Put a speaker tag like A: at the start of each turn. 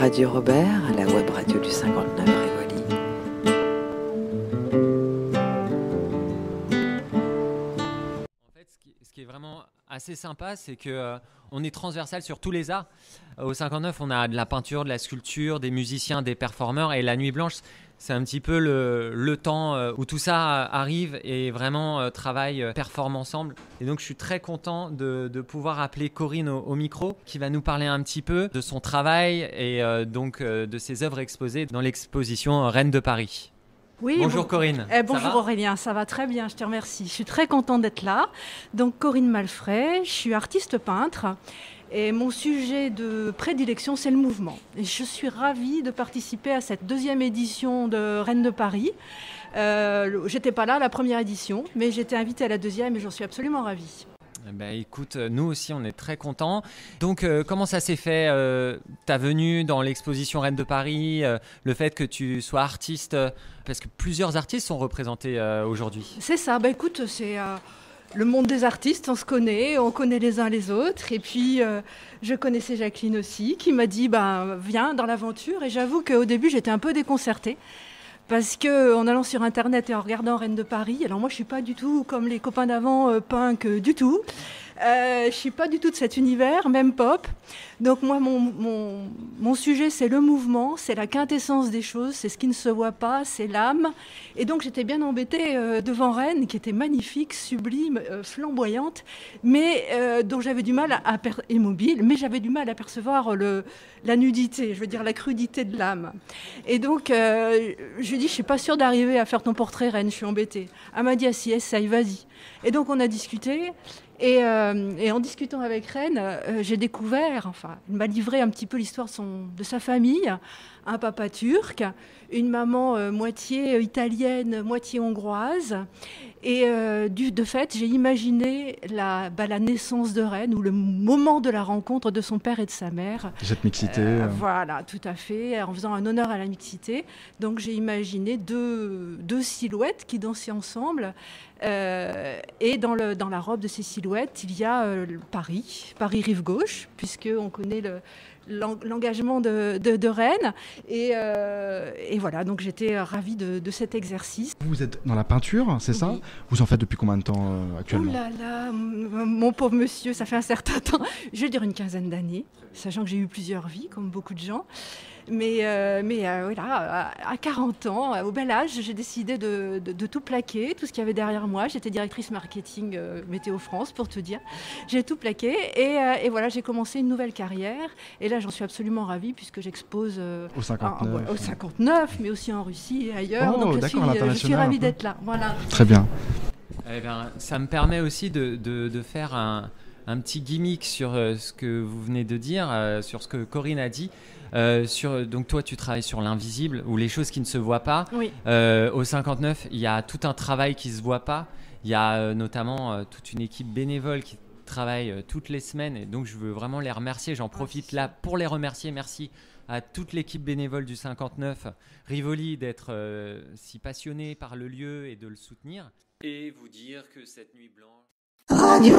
A: Radio Robert, la web radio du 59 Rivoli.
B: En fait, ce qui est vraiment assez sympa, c'est que on est transversal sur tous les arts. Au 59, on a de la peinture, de la sculpture, des musiciens, des performeurs, et la Nuit Blanche, c'est un petit peu le temps où tout ça arrive et vraiment travaille, performe ensemble. Et donc je suis très content de pouvoir appeler Corinne au micro, qui va nous parler un petit peu de son travail et donc de ses œuvres exposées dans l'exposition Reine de Paris.
C: Oui,
B: bonjour Corinne.
C: Bonjour Aurélien, ça va très bien, je te remercie. Je suis très contente d'être là. Donc Corinne Malfray, je suis artiste peintre et mon sujet de prédilection, c'est le mouvement. Et je suis ravie de participer à cette deuxième édition de Reine de Paris. J'étais pas là à la première édition, mais j'étais invitée à la deuxième et j'en suis absolument ravie.
B: Écoute, nous aussi on est très contents. Donc comment ça s'est fait, ta venue dans l'exposition Reine de Paris, le fait que tu sois artiste, parce que plusieurs artistes sont représentés aujourd'hui.
C: C'est ça, écoute, c'est le monde des artistes, on connaît les uns les autres. Et puis je connaissais Jacqueline aussi, qui m'a dit viens dans l'aventure. Et j'avoue qu'au début j'étais un peu déconcertée. Parce qu'en allant sur Internet et en regardant Reine de Paris, alors moi je ne suis pas du tout comme les copains d'avant, punk du tout. Je ne suis pas du tout de cet univers, même pop. Donc moi, mon sujet, c'est le mouvement, c'est la quintessence des choses, c'est ce qui ne se voit pas, c'est l'âme. Et donc j'étais bien embêtée devant Reine, qui était magnifique, sublime, flamboyante, mais dont j'avais du mal et mobile, mais j'avais du mal à percevoir la nudité, je veux dire la crudité de l'âme. Et donc je lui ai dit, je ne suis pas sûre d'arriver à faire ton portrait, Reine, je suis embêtée. Elle m'a dit, ah si, essaye, vas-y. Et donc on a discuté. Et en discutant avec Reine, j'ai découvert, il m'a livré un petit peu l'histoire de sa famille, un papa turc, une maman moitié italienne, moitié hongroise. Et de fait, j'ai imaginé la naissance de Reine, ou le moment de la rencontre de son père et de sa mère.
D: Cette mixité.
C: Voilà, tout à fait, en faisant un honneur à la mixité. Donc j'ai imaginé deux silhouettes qui dansaient ensemble. Et dans la robe de ces silhouettes, il y a Paris rive gauche, puisqu'on connaît l'engagement de Reine. Et voilà, donc j'étais ravie de cet exercice.
D: Vous êtes dans la peinture, c'est ça ? Vous en faites depuis combien de temps actuellement ?
C: Oh là là, mon pauvre monsieur, ça fait un certain temps. Je veux dire une quinzaine d'années, sachant que j'ai eu plusieurs vies, comme beaucoup de gens. Mais voilà, à 40 ans, au bel âge, j'ai décidé de tout plaquer, tout ce qu'il y avait derrière moi. J'étais directrice marketing Météo France, pour te dire. J'ai tout plaqué et voilà, j'ai commencé une nouvelle carrière. Et là, j'en suis absolument ravie puisque j'expose
D: au 59,
C: au 59, mais aussi en Russie et ailleurs.
D: Oh,
C: donc je suis ravie d'être là. Voilà.
D: Très bien.
B: Ça me permet aussi de faire un petit gimmick sur ce que vous venez de dire, sur ce que Corinne a dit. Donc toi, tu travailles sur l'invisible ou les choses qui ne se voient pas.
C: Oui.
B: Au 59, il y a tout un travail qui ne se voit pas. Il y a notamment toute une équipe bénévole qui travaille toutes les semaines. Et donc, je veux vraiment les remercier. J'en profite là pour les remercier. Merci à toute l'équipe bénévole du 59 Rivoli d'être si passionnée par le lieu et de le soutenir. Et vous dire que cette nuit blanche... Radio